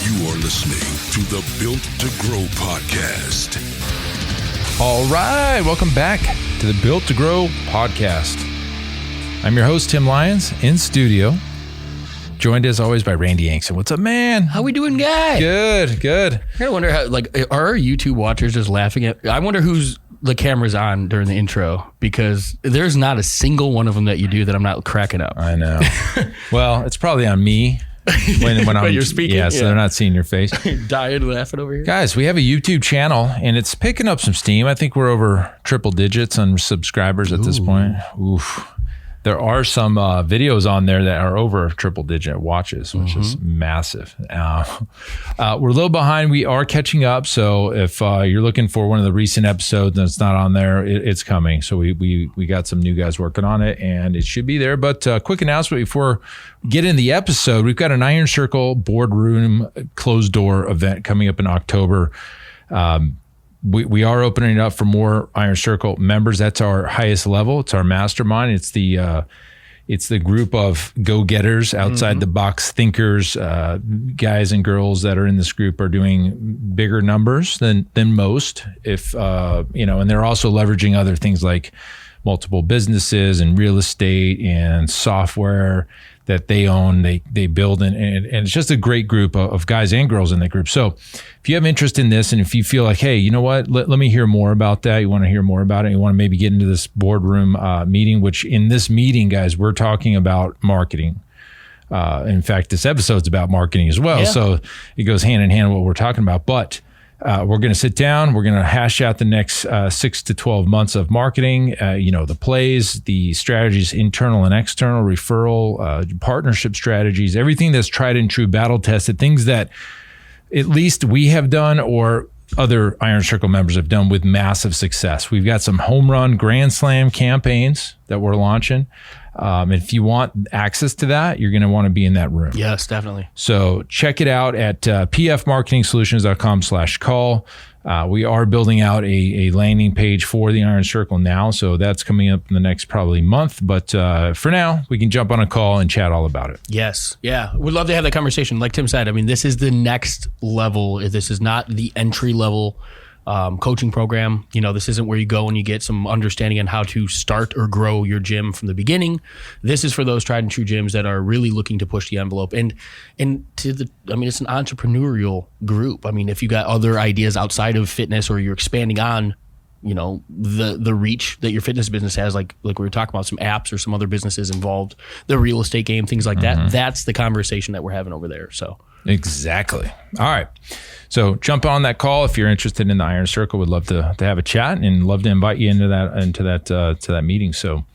You are listening to the Built to Grow podcast. All right, welcome back to the Built to Grow podcast. I'm your host, Tim Lyons, in studio, joined as always by Randy Yankson. What's up, man? How we doing, guy? Good. I gotta wonder how, are our YouTube watchers just laughing at? I wonder who's the camera's on during the intro, because there's not a single one of them that you do that I'm not cracking up. I know. Well, it's probably on me when I'm you're speaking. Yeah, so they're not seeing your face. Dying laughing over here. Guys, we have a YouTube channel and it's picking up some steam. I think we're over triple digits on subscribers at this point. Oof. There are some videos on there that are over triple digit watches, which is massive. We're a little behind. We are catching up. So if you're looking for one of the recent episodes and it's not on there, it's coming. So we got some new guys working on it and it should be there. But quick announcement before we get in the episode, we've got an Iron Circle boardroom closed door event coming up in October. We are opening it up for more Iron Circle members. That's our highest level. It's our mastermind. It's the group of go-getters, outside the box thinkers, guys and girls that are in this group are doing bigger numbers than most. If and they're also leveraging other things like multiple businesses and real estate and software that they own, they build, and it's just a great group of guys and girls in that group. So if you have interest in this, and if you feel like, hey, you know what, let me hear more about that, you want to hear more about it, you want to maybe get into this boardroom meeting, which in this meeting, guys, we're talking about marketing. In fact, this episode's about marketing as well. Yeah. So it goes hand in hand with what we're talking about. But we're going to sit down. We're going to hash out the next 6 to 12 months of marketing, the plays, the strategies, internal and external, referral, partnership strategies, everything that's tried and true, battle tested, things that at least we have done or other Iron Circle members have done with massive success. We've got some home run grand slam campaigns that we're launching. If you want access to that, you're going to want to be in that room. Yes, definitely. So check it out at pfmarketingsolutions.com/call. We are building out a landing page for the Iron Circle now. So that's coming up in the next probably month. But for now, we can jump on a call and chat all about it. Yes. Yeah. We'd love to have that conversation. Like Tim said, I mean, this is the next level. This is not the entry level coaching program. This isn't where you go and you get some understanding on how to start or grow your gym from the beginning. This is for those tried and true gyms that are really looking to push the envelope it's an entrepreneurial group. I mean, if you got other ideas outside of fitness or you're expanding on, the reach that your fitness business has, like we were talking about, some apps or some other businesses involved, the real estate game, things like that. That's the conversation that we're having over there. So exactly. All right. So jump on that call if you're interested in the Iron Circle. We'd love to have a chat and love to invite you into that meeting. So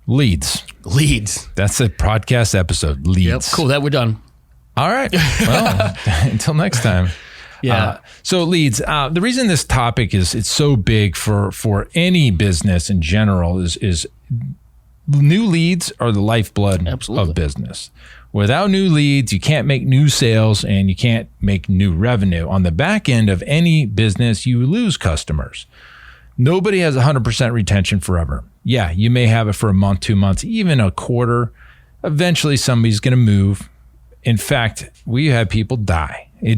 leads. That's a podcast episode. Leads. Yep. Cool. That we're done. All right. Well, until next time. Yeah. So leads. The reason this topic it's so big for any business in general is new leads are the lifeblood of business. Without new leads, you can't make new sales and you can't make new revenue. On the back end of any business, you lose customers. Nobody has 100% retention forever. Yeah, you may have it for a month, 2 months, even a quarter. Eventually, somebody's going to move. In fact, we had people die. You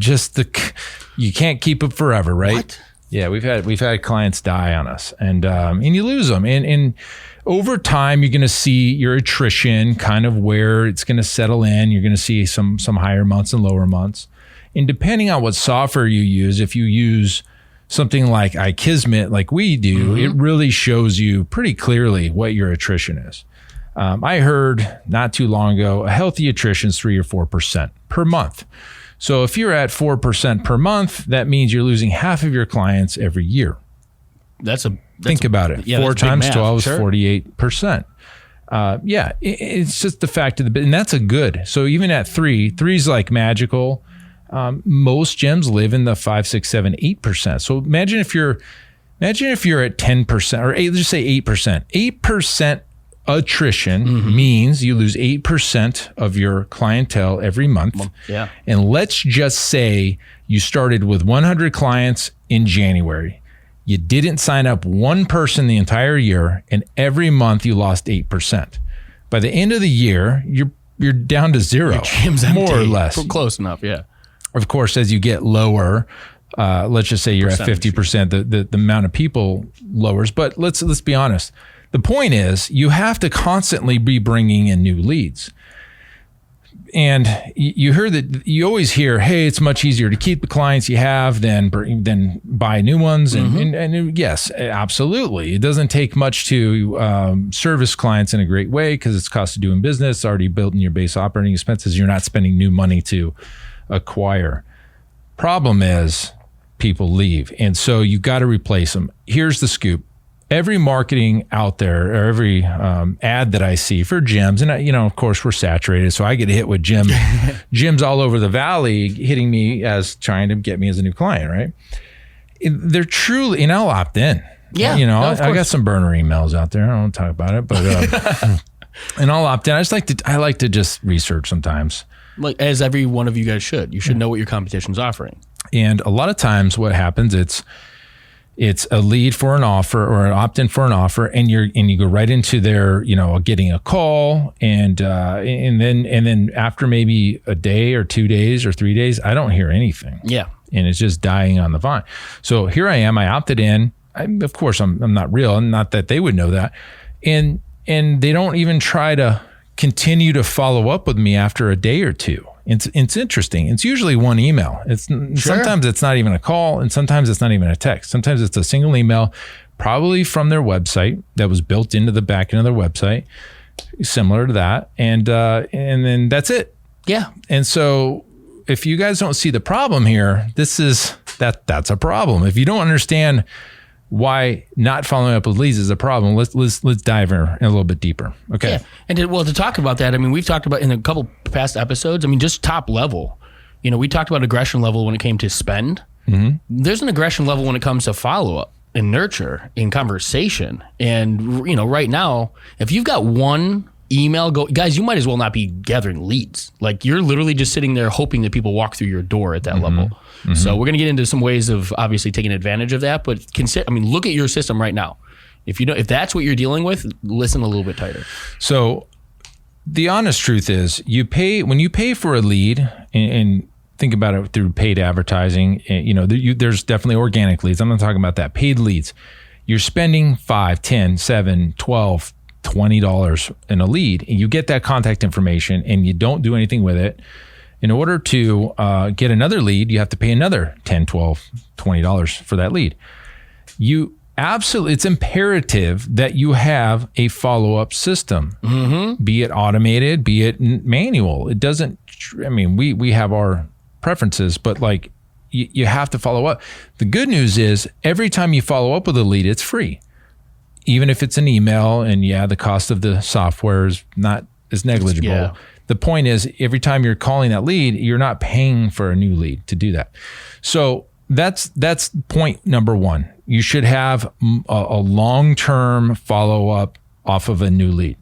can't keep it forever, right? What? Yeah, we've had clients die on us, and you lose them. And over time, you're going to see your attrition kind of where it's going to settle in. You're going to see some higher months and lower months. And depending on what software you use, if you use something like iKismet, like we do, it really shows you pretty clearly what your attrition is. I heard not too long ago, a healthy attrition is 3 or 4% per month. So if you're at 4% per month, that means you're losing half of your clients every year. Think about it. 4 times 12 is 48%. It's just the fact of and that's a good. So even at 3 is like magical. Most gyms live in the 5, 6, 7, 8%. So imagine if you're at 10% or let's just say 8%. 8% attrition means you lose 8% of your clientele every month. Yeah. And let's just say you started with 100 clients in January. You didn't sign up one person the entire year, and every month you lost 8%. By the end of the year, you're down to zero, your gym's more or less. Close enough, yeah. Of course, as you get lower, let's just say you're at 50%, the amount of people lowers. But let's be honest. The point is you have to constantly be bringing in new leads. And you hear that, you always hear, hey, it's much easier to keep the clients you have than buy new ones. And yes, absolutely. It doesn't take much to service clients in a great way because it's cost of doing business, already built in your base operating expenses. You're not spending new money to acquire. Problem is people leave. And so you got to replace them. Here's the scoop. Every marketing out there, or every ad that I see for gyms, and of course we're saturated, so I get hit with gyms all over the valley, hitting me as trying to get me as a new client, right? They're truly, and I'll opt in. Yeah, I got some burner emails out there. I don't want to talk about it, but and I'll opt in. I like to just research sometimes, like as every one of you guys should. You should know what your competition's offering. And a lot of times, what happens, it's a lead for an offer or an opt-in for an offer, and you go right into their, getting a call, and then after maybe a day or 2 days or 3 days, I don't hear anything. Yeah, and it's just dying on the vine. So here I am. I opted in. Of course, I'm not real, not that they would know that, and they don't even try to continue to follow up with me after a day or two. It's interesting. It's usually one email. Sometimes it's not even a call, and sometimes it's not even a text. Sometimes it's a single email, probably from their website that was built into the back end of their website, similar to that, and then that's it. Yeah. And so if you guys don't see the problem here, that's a problem. If you don't understand why not following up with leads is a problem, let's dive in a little bit deeper. Okay. Yeah. And to talk about that, we've talked about in a couple past episodes, just top level, we talked about aggression level when it came to spend. Mm-hmm. There's an aggression level when it comes to follow up and nurture and conversation. And, right now, if you've got one email guys, you might as well not be gathering leads. Like you're literally just sitting there hoping that people walk through your door at that level. Mm-hmm. So we're going to get into some ways of obviously taking advantage of that, but look at your system right now. If that's what you're dealing with, listen a little bit tighter. So the honest truth is when you pay for a lead and think about it through paid advertising, there's definitely organic leads. I'm not talking about that. Paid leads. You're spending $5, $10, $7, $12, $20 in a lead, and you get that contact information and you don't do anything with it. In order to get another lead, you have to pay another $10, $12, $20 for that lead. It's imperative that you have a follow-up system, be it automated, be it manual. It doesn't, we have our preferences, but you have to follow up. The good news is every time you follow up with a lead, it's free. Even if it's an email, and the cost of the software is negligible. Yeah. The point is, every time you're calling that lead, you're not paying for a new lead to do that. So that's point number one. You should have a long-term follow-up off of a new lead.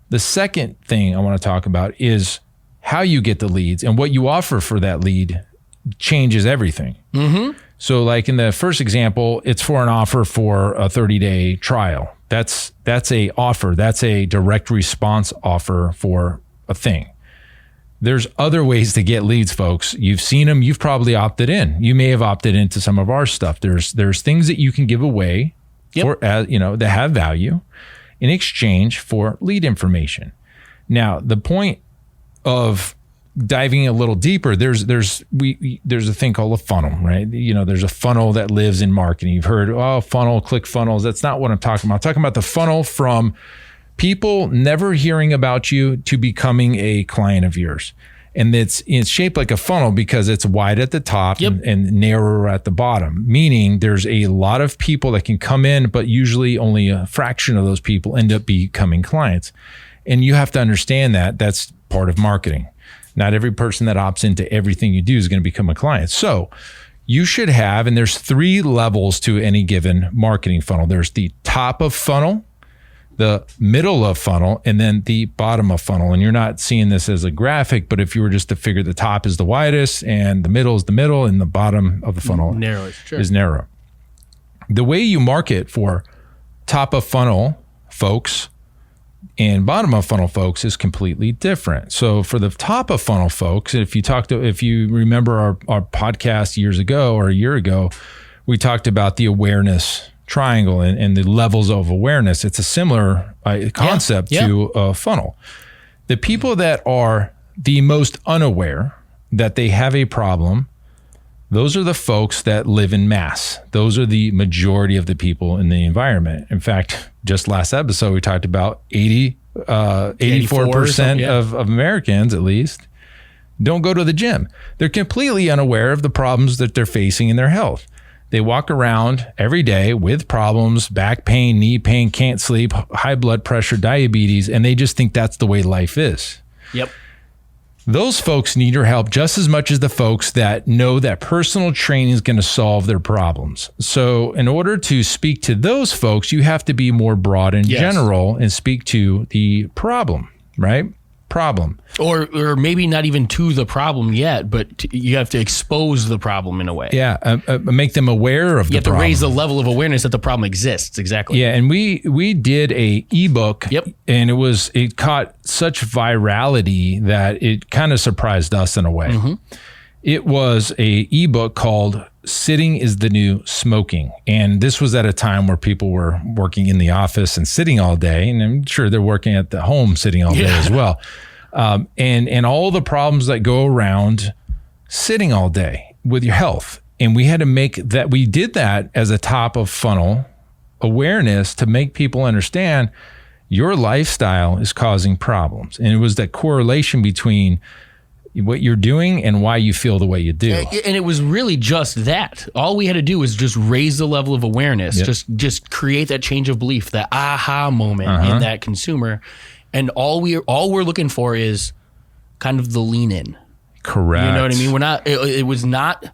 The second thing I want to talk about is how you get the leads, and what you offer for that lead changes everything. Mm-hmm. So like in the first example, it's for an offer for a 30-day trial. That's a offer. That's a direct response offer for a thing. There's other ways to get leads, folks. You've seen them. You've probably opted in. You may have opted into some of our stuff. There's things that you can give away for, that have value in exchange for lead information. Now, the point of diving a little deeper, there's a thing called a funnel, right? There's a funnel that lives in marketing. You've heard, funnel, click funnels. That's not what I'm talking about. I'm talking about the funnel from people never hearing about you to becoming a client of yours. And it's shaped like a funnel because it's wide at the top and narrower at the bottom, meaning there's a lot of people that can come in, but usually only a fraction of those people end up becoming clients. And you have to understand that that's part of marketing. Not every person that opts into everything you do is going to become a client. So you should have, and there's 3 levels to any given marketing funnel. There's the top of funnel, the middle of funnel, and then the bottom of funnel. And you're not seeing this as a graphic, but if you were just to figure, the top is the widest and the middle is the middle and the bottom of the funnel is narrow. The way you market for top of funnel folks, And bottom of funnel folks is completely different. So for the top of funnel folks, if you remember our podcast years ago or a year ago, we talked about the awareness triangle and the levels of awareness. It's a similar concept to a funnel. The people that are the most unaware that they have a problem, those are the folks that live in mass. Those are the majority of the people in the environment. In fact, just last episode, we talked about 84% of Americans, at least, don't go to the gym. They're completely unaware of the problems that they're facing in their health. They walk around every day with problems, back pain, knee pain, can't sleep, high blood pressure, diabetes, and they just think that's the way life is. Yep. Those folks need your help just as much as the folks that know that personal training is going to solve their problems. So in order to speak to those folks, you have to be more broad and general and speak to the problem, right? Problem. Or maybe not even to the problem yet, but you have to expose the problem in a way. Yeah, make them aware of the problem. You have to raise the level of awareness that the problem exists. Exactly. Yeah, and we did a ebook, and it caught such virality that it kind of surprised us in a way. Mm-hmm. It was a ebook called "Sitting is the New Smoking," and this was at a time where people were working in the office and sitting all day, and I'm sure they're working at the home sitting all day as well. And all the problems that go around sitting all day with your health. And we had to we did that as a top of funnel awareness to make people understand your lifestyle is causing problems. And it was that correlation between what you're doing and why you feel the way you do. And it was really just that. All we had to do was just raise the level of awareness, just create that change of belief, that aha moment in that consumer. And all we're looking for is kind of the lean in. Correct. You know what I mean? We're not, it was not,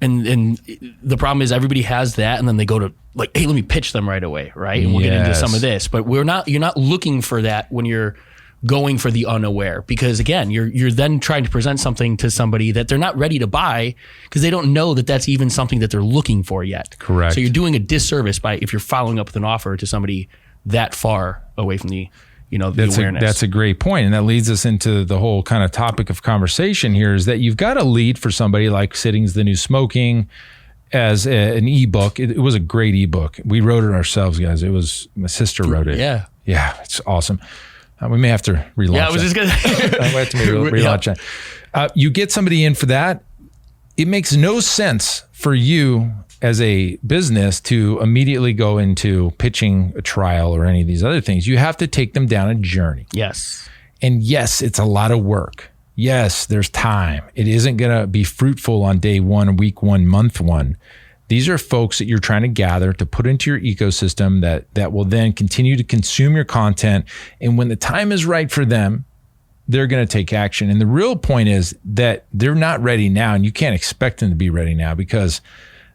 and the problem is everybody has that, and then they go to like, hey, let me pitch them right away, right? And we'll get into some of this. But you're not looking for that when you're going for the unaware, because again, you're then trying to present something to somebody that they're not ready to buy because they don't know that that's even something that they're looking for yet. Correct. So you're doing a disservice if you're following up with an offer to somebody that far away from the awareness. That's a great point. And that leads us into the whole kind of topic of conversation here is that you've got to lead for somebody like Sitting's the New Smoking as an ebook. It was a great ebook. We wrote it ourselves, guys. My sister wrote it. Yeah. Yeah. It's awesome. We may have to relaunch it. Yeah, I was just going to relaunch it. You get somebody in for that. It makes no sense for you as a business to immediately go into pitching a trial or any of these other things. You have to take them down a journey. Yes. And yes, it's a lot of work. Yes, there's time. It isn't going to be fruitful on day one, week one, month one. These are folks that you're trying to gather to put into your ecosystem that will then continue to consume your content. And when the time is right for them, they're going to take action. And the real point is that they're not ready now, and you can't expect them to be ready now because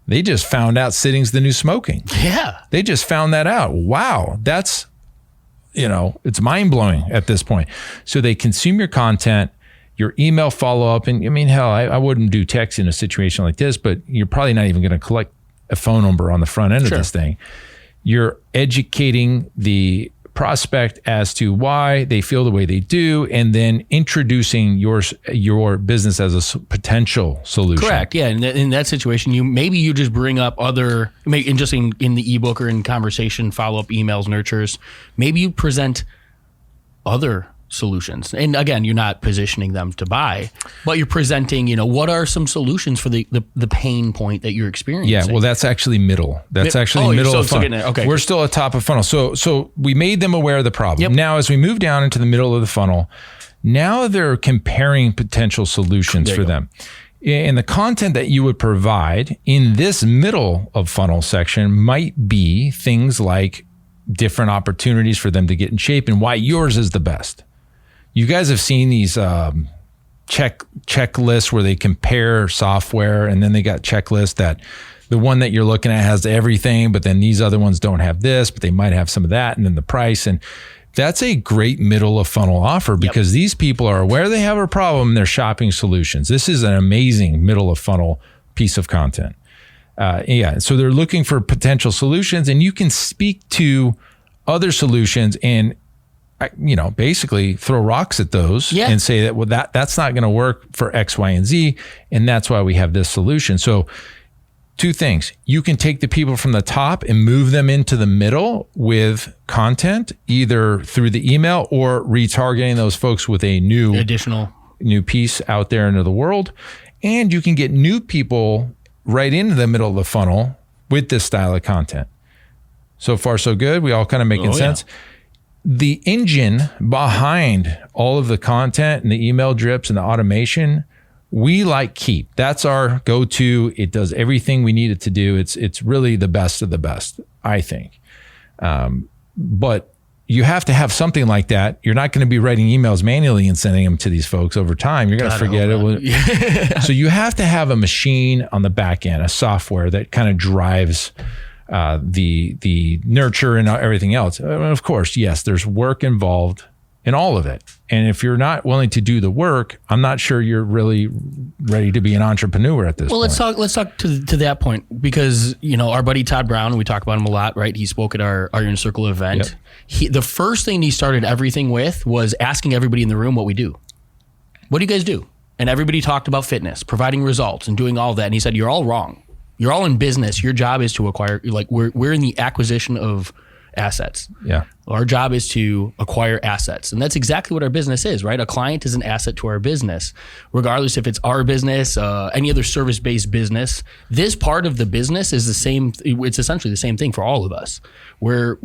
they just found out Sitting's the New Smoking. Yeah. They just found that out. Wow. That's, it's mind blowing at this point. So they consume your content, your email follow-up. And I mean, hell, I wouldn't do text in a situation like this, but you're probably not even going to collect a phone number on the front end of this thing. You're educating the prospect as to why they feel the way they do, and then introducing your business as a potential solution. Correct. Yeah. In that situation, you just bring up other, and just in the ebook or in conversation, follow-up emails, nurtures, maybe you present other solutions. And again, you're not positioning them to buy, but you're presenting, what are some solutions for the pain point that you're experiencing? Yeah, well, that's actually middle. That's middle of funnel. Okay. We're still at top of funnel. So we made them aware of the problem. Yep. Now, as we move down into the middle of the funnel, now they're comparing potential solutions for them. And the content that you would provide in this middle of funnel section might be things like different opportunities for them to get in shape and why yours is the best. You guys have seen these checklists where they compare software, and then they got checklists that the one that you're looking at has everything, but then these other ones don't have this, but they might have some of that, and then the price. And that's a great middle of funnel offer because these people are aware they have a problem and they're shopping solutions. This is an amazing middle of funnel piece of content. So they're looking for potential solutions, and you can speak to other solutions. And basically throw rocks at those and say that, well, that's not going to work for X, Y, and Z. And that's why we have this solution. So 2 things. You can take the people from the top and move them into the middle with content, either through the email or retargeting those folks with a new piece out there into the world. And you can get new people right into the middle of the funnel with this style of content. So far, so good. We all kind of making sense. The engine behind all of the content and the email drips and the automation, we keep. That's our go-to. It does everything we need it to do. It's really the best of the best, I think. But you have to have something like that. You're not going to be writing emails manually and sending them to these folks over time. You're going to forget it. So you have to have a machine on the back end, a software that kind of drives the nurture and everything else. Of course, yes, there's work involved in all of it. And if you're not willing to do the work, I'm not sure you're really ready to be an entrepreneur at this point. Well, let's talk to that point, because, our buddy Todd Brown, we talk about him a lot, right? He spoke at our Inner Circle event. Yep. The first thing he started everything with was asking everybody in the room what we do. What do you guys do? And everybody talked about fitness, providing results and doing all that. And he said, you're all wrong. You're all in business. Your job is to acquire, we're in the acquisition of assets. Yeah. Our job is to acquire assets. And that's exactly what our business is, right? A client is an asset to our business, regardless if it's our business, any other service-based business. This part of the business is the same. It's essentially the same thing for all of us. We're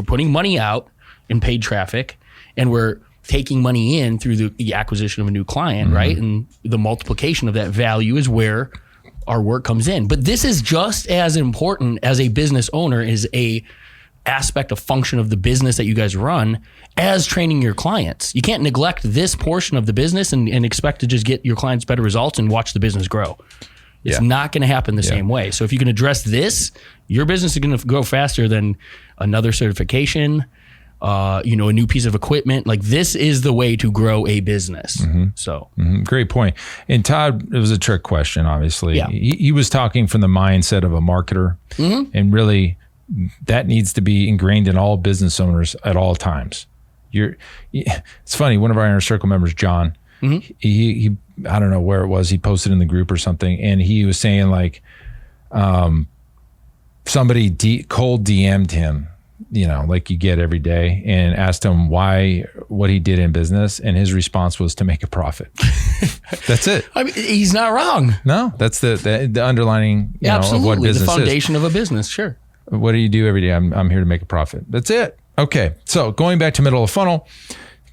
putting money out in paid traffic, and we're taking money in through the acquisition of a new client, right? And the multiplication of that value is where our work comes in. But this is just as important as a business owner, is a aspect, a function of the business that you guys run, as training your clients. You can't neglect this portion of the business and expect to just get your clients better results and watch the business grow. It's not going to happen the same way. So if you can address this, your business is going to grow faster than another certification, a new piece of equipment. This is the way to grow a business. So great point. And Todd, it was a trick question, obviously. Yeah. He was talking from the mindset of a marketer, and really that needs to be ingrained in all business owners at all times. It's funny. One of our Inner Circle members, John, he I don't know where it was. He posted in the group or something, and he was saying somebody cold DM'd him, like you get every day, and asked him what he did in business. And his response was to make a profit. That's it. I mean, he's not wrong. No, that's the underlining, of what business is. The foundation of a business. Sure. What do you do every day? I'm here to make a profit. That's it. Okay. So going back to middle of funnel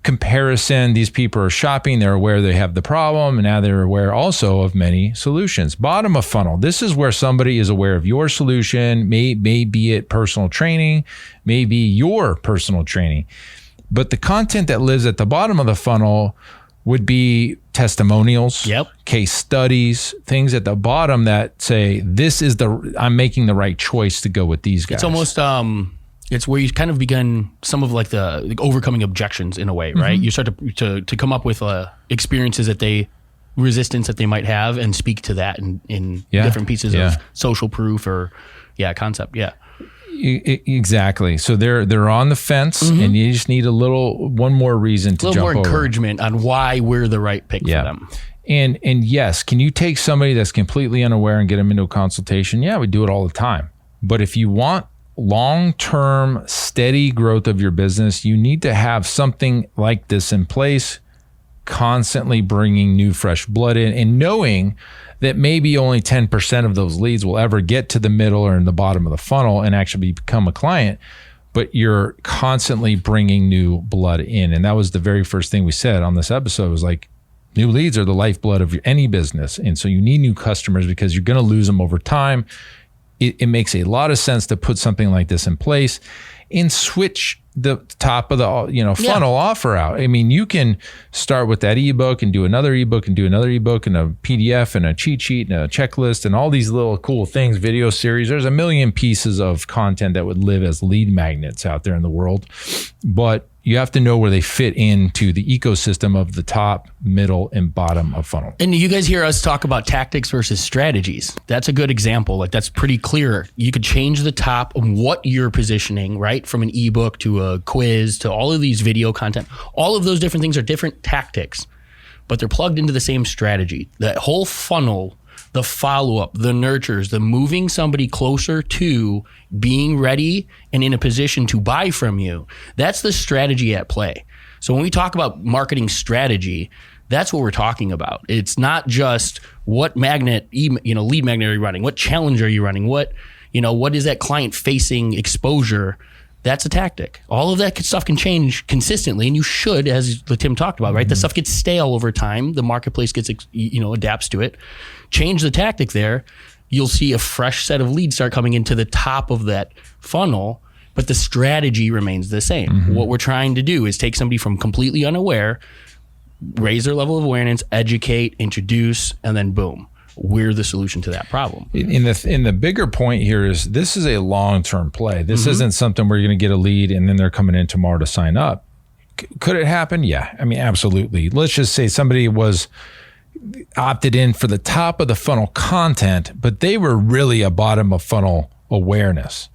comparison, these people are shopping. They're aware they have the problem, and now they're aware also of many solutions. Bottom of funnel. This is where somebody is aware of your solution. May be it personal training, maybe your personal training. But the content that lives at the bottom of the funnel would be testimonials, case studies, things at the bottom that say, I'm making the right choice to go with these guys. It's almost, it's where you kind of begin some of the overcoming objections in a way, right? You start to come up with experiences resistance that they might have, and speak to that in different pieces of social proof or concept. Yeah. Exactly. So they're on the fence, and you just need one more reason to jump over. A little more encouragement on why we're the right pick for them. And yes, can you take somebody that's completely unaware and get them into a consultation? Yeah, we do it all the time. But if you want long-term steady growth of your business, you need to have something like this in place, constantly bringing new fresh blood in, and knowing that maybe only 10% of those leads will ever get to the middle or in the bottom of the funnel and actually become a client, but you're constantly bringing new blood in. And that was the very first thing we said on this episode, was new leads are the lifeblood of any business. And so you need new customers, because you're going to lose them over time. It makes a lot of sense to put something like this in place and switch the top of the funnel offer out. I mean, you can start with that ebook and do another ebook and do another ebook and a PDF and a cheat sheet and a checklist and all these little cool things, video series. There's a million pieces of content that would live as lead magnets out there in the world. But you have to know where they fit into the ecosystem of the top, middle, and bottom of funnel. And you guys hear us talk about tactics versus strategies. That's a good example. Like, that's pretty clear. You could change the top of what you're positioning, right? From an ebook to a quiz to all of these video content. All of those different things are different tactics, but they're plugged into the same strategy. That whole funnel, the follow-up, the nurtures, the moving somebody closer to being ready and in a position to buy from you, that's the strategy at play. So when we talk about marketing strategy, that's what we're talking about. It's not just what lead magnet are you running? What challenge are you running? What is that client-facing exposure? That's a tactic. All of that stuff can change consistently, and you should, as Tim talked about, right? The stuff gets stale over time. The marketplace gets, adapts to it. Change the tactic there. You'll see a fresh set of leads start coming into the top of that funnel, but the strategy remains the same. What we're trying to do is take somebody from completely unaware, raise their level of awareness, educate, introduce, and then boom, we're the solution to that problem. In the bigger point here is this is a long-term play. This isn't something where you're going to get a lead and then they're coming in tomorrow to sign up. Could it happen? Yeah. I mean, absolutely. Let's just say somebody was opted in for the top of the funnel content, but they were really a bottom of funnel awareness.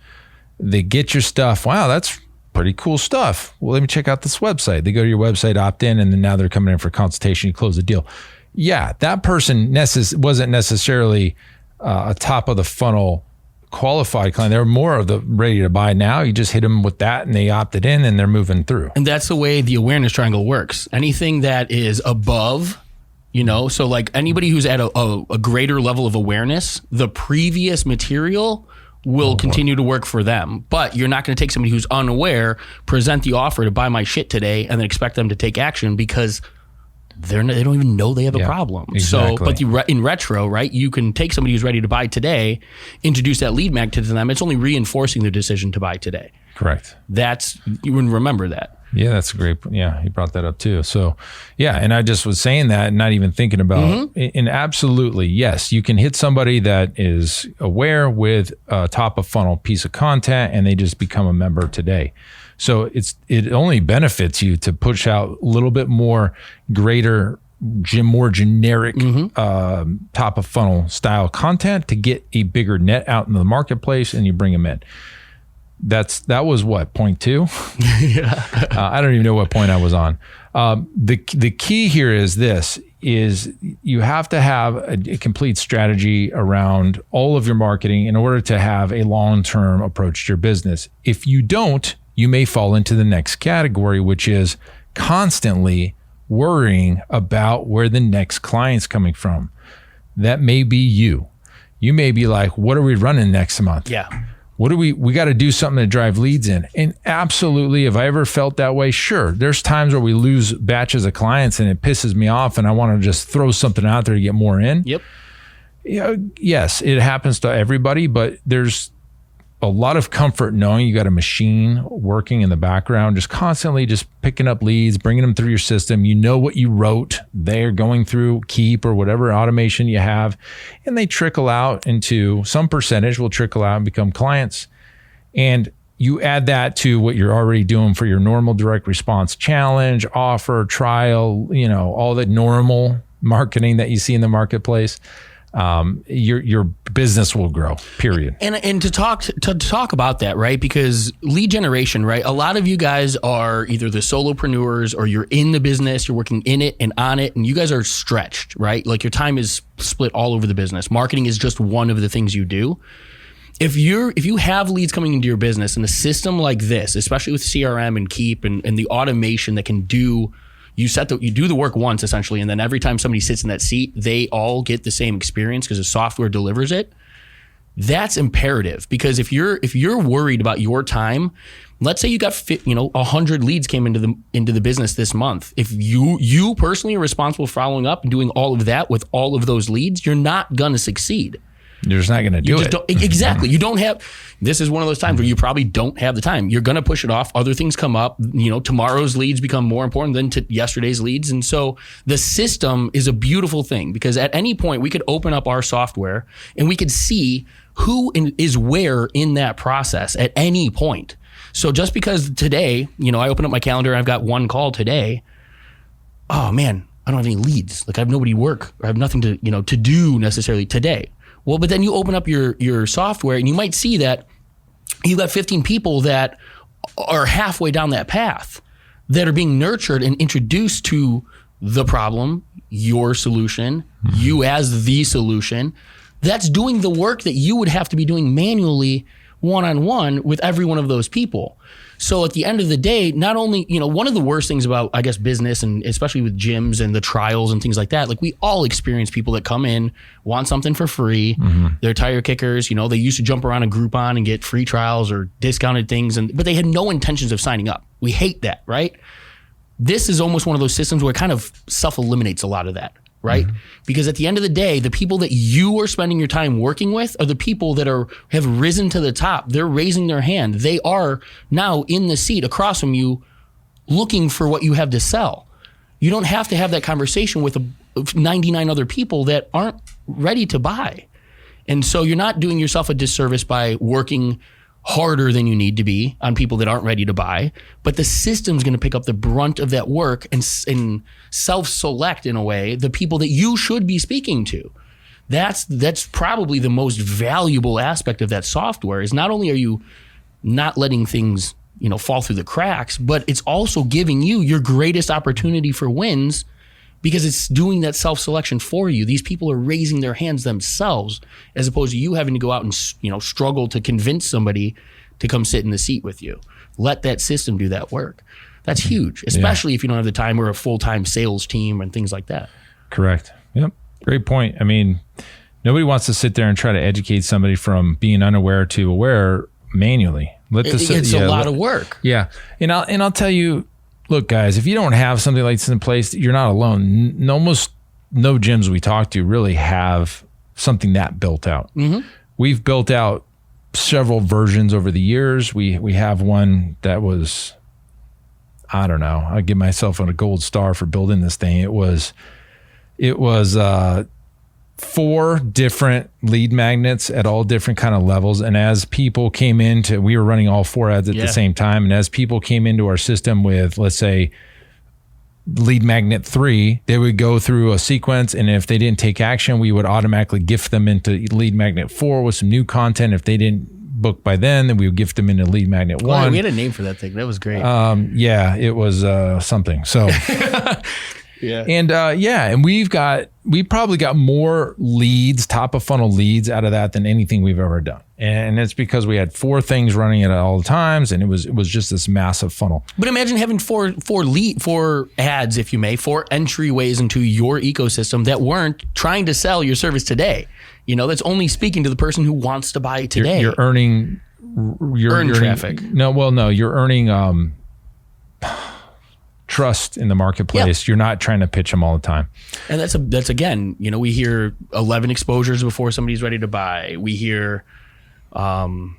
They get your stuff. Wow, that's pretty cool stuff. Well, let me check out this website. They go to your website, opt in, and then now they're coming in for consultation. You close the deal. Yeah, that person wasn't necessarily a top of the funnel qualified client. They're more of the ready to buy now. You just hit them with that and they opted in and they're moving through. And that's the way the awareness triangle works. Anything that is above, so like anybody who's at a greater level of awareness, the previous material will continue to work for them. But you're not going to take somebody who's unaware, present the offer to buy my shit today, and then expect them to take action because they don't even know they have a problem. Exactly. So, but in retro, right, you can take somebody who's ready to buy today, introduce that lead magnet to them. It's only reinforcing their decision to buy today. Correct. You would remember that. Yeah, that's great. Yeah, he brought that up too. So, yeah, and I just was saying that and not even thinking about, and absolutely, yes, you can hit somebody that is aware with a top of funnel piece of content and they just become a member today. So it only benefits you to push out a little bit more more generic top of funnel style content to get a bigger net out in the marketplace, and you bring them in. That was what, point 2? Yeah. I don't even know what point I was on. The key here is you have to have a complete strategy around all of your marketing in order to have a long-term approach to your business. If you don't, you may fall into the next category, which is constantly worrying about where the next client's coming from. That may be you. You may be like, what are we running next month? Yeah. What do we got to do something to drive leads in? And absolutely, have I ever felt that way? Sure. There's times where we lose batches of clients and it pisses me off and I want to just throw something out there to get more in. Yep. Yes, it happens to everybody, but there's a lot of comfort knowing you got a machine working in the background, just constantly just picking up leads, bringing them through your system. You know what you wrote. They're going through Keep or whatever automation you have, and they trickle out into some percentage will trickle out and become clients. And you add that to what you're already doing for your normal direct response challenge, offer, trial, all the normal marketing that you see in the marketplace. Your business will grow, period. And to talk about that, right? Because lead generation, right? A lot of you guys are either the solopreneurs or you're in the business, you're working in it and on it, and you guys are stretched, right? Like your time is split all over the business. Marketing is just one of the things you do. If you have leads coming into your business and a system like this, especially with CRM and Keep and the automation that can do, you do the work once essentially, and then every time somebody sits in that seat, they all get the same experience because the software delivers it. That's imperative, because if you're worried about your time, let's say you got 100 leads came into the business this month. If you personally are responsible for following up and doing all of that with all of those leads, you're not gonna succeed. You're just not going to do it. Exactly. You don't have, this is one of those times where you probably don't have the time. You're going to push it off. Other things come up. Tomorrow's leads become more important than yesterday's leads. And so the system is a beautiful thing, because at any point we could open up our software and we could see who is where in that process at any point. So just because today, I open up my calendar, I've got one call today. Oh man, I don't have any leads. Like I have nobody to work, or I have nothing to, to do necessarily today. Well, but then you open up your software and you might see that you've got 15 people that are halfway down that path that are being nurtured and introduced to the problem, your solution, you as the solution, that's doing the work that you would have to be doing manually one-on-one with every one of those people. So at the end of the day, not only, one of the worst things about, I guess, business, and especially with gyms and the trials and things like that, like we all experience people that come in, want something for free. They're tire kickers. They used to jump around a Groupon and get free trials or discounted things, but they had no intentions of signing up. We hate that, right? This is almost one of those systems where it kind of self-eliminates a lot of that, right? Because at the end of the day, the people that you are spending your time working with are the people that have risen to the top. They're raising their hand. They are now in the seat across from you looking for what you have to sell. You don't have to have that conversation with 99 other people that aren't ready to buy. And so you're not doing yourself a disservice by working harder than you need to be on people that aren't ready to buy, but the system's going to pick up the brunt of that work and self-select in a way the people that you should be speaking to. That's probably the most valuable aspect of that software. Is not only are you not letting things fall through the cracks, but it's also giving you your greatest opportunity for wins, because it's doing that self-selection for you. These people are raising their hands themselves, as opposed to you having to go out and struggle to convince somebody to come sit in the seat with you. Let that system do that work. That's huge, especially if you don't have the time or a full-time sales team and things like that. Correct. Yep. Great point. I mean, nobody wants to sit there and try to educate somebody from being unaware to aware manually. It's a lot of work. Yeah. And I'll tell you, look, guys, if you don't have something like this in place, you're not alone. Almost no gyms we talk to really have something that built out. We've built out several versions over the years. We have one that was, I don't know, I'll give myself a gold star for building this thing. It was 4 different lead magnets at all different kind of levels. And as people came into, we were running all 4 ads at the same time. And as people came into our system with, let's say, lead magnet 3, they would go through a sequence. And if they didn't take action, we would automatically gift them into lead magnet 4 with some new content. If they didn't book by then we would gift them into lead magnet 1. We had a name for that thing. That was great. It was something. So and we probably got more leads, top of funnel leads out of that than anything we've ever done. And it's because we had 4 things running at all the times, and it was just this massive funnel. But imagine having 4 ads, if you may, 4 entryways into your ecosystem that weren't trying to sell your service today. That's only speaking to the person who wants to buy today. You're earning traffic. You're earning trust in the marketplace. Yep. You're not trying to pitch them all the time. And that's again, we hear 11 exposures before somebody's ready to buy. We hear, the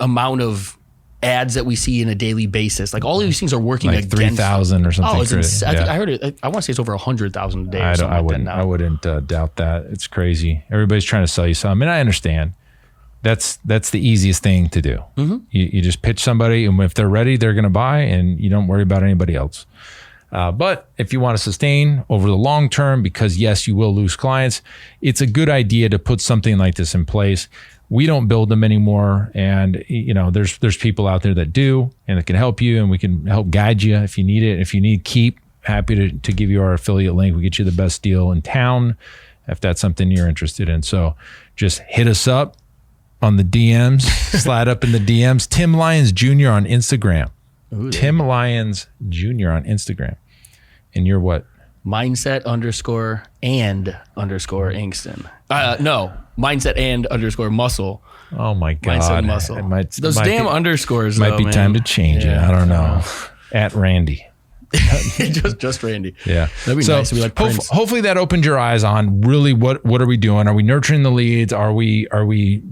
amount of ads that we see in a daily basis. Like all of these things are working like 3,000 or something. Oh, I heard it. I want to say it's over 100,000 a day. I wouldn't doubt that. It's crazy. Everybody's trying to sell you something. And I understand. That's the easiest thing to do. You just pitch somebody, and if they're ready, they're going to buy, and you don't worry about anybody else. But if you want to sustain over the long term, because yes, you will lose clients, it's a good idea to put something like this in place. We don't build them anymore, and there's people out there that do, and that can help you, and we can help guide you if you need it. If you need Keep, happy to give you our affiliate link. We get you the best deal in town if that's something you're interested in. So just hit us up on the DMs, slide up in the DMs. Tim Lyons Jr. on Instagram. Ooh, Tim Lyons Jr. on Instagram. And you're what? Mindset_and_Angston. No, mindset and _muscle. Oh my God. Mindset and muscle. Those damn underscores. Might be time to change it. I don't know. At Randy. just Randy. Yeah. That'd be nice to be like Prince. Hopefully that opened your eyes on really what are we doing? Are we nurturing the leads? Are we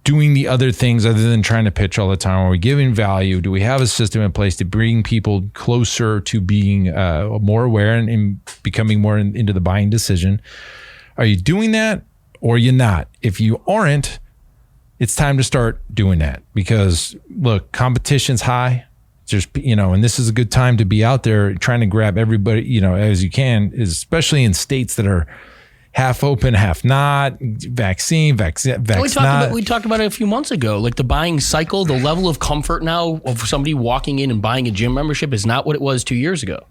doing the other things other than trying to pitch all the time? Are we giving value? Do we have a system in place to bring people closer to being more aware and becoming more into the buying decision? Are you doing that or are you not? If you aren't, it's time to start doing that, because look, competition's high. Just, and this is a good time to be out there trying to grab everybody, as you can, especially in states that are half open, half not, vaccine not. We talked about it a few months ago. Like the buying cycle, the level of comfort now of somebody walking in and buying a gym membership is not what it was 2 years ago.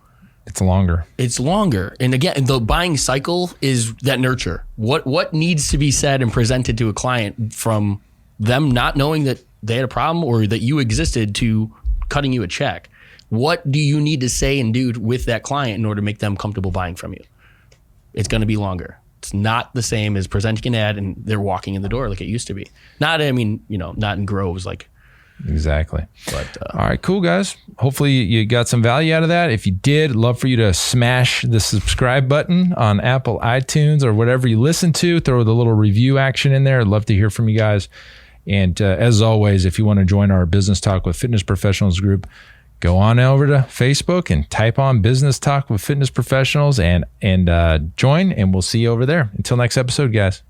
It's longer. And again, the buying cycle is that nurture. What needs to be said and presented to a client from them not knowing that they had a problem or that you existed to cutting you a check? What do you need to say and do with that client in order to make them comfortable buying from you? It's going to be longer. It's not the same as presenting an ad and they're walking in the door like it used to be. Not in groves like. Exactly. But all right, cool guys. Hopefully you got some value out of that. If you did, love for you to smash the subscribe button on Apple iTunes or whatever you listen to. Throw the little review action in there. I'd love to hear from you guys. And as always, if you want to join our Business Talk with Fitness Professionals group, go on over to Facebook and type on Business Talk with Fitness Professionals and join, and we'll see you over there. Until next episode, guys.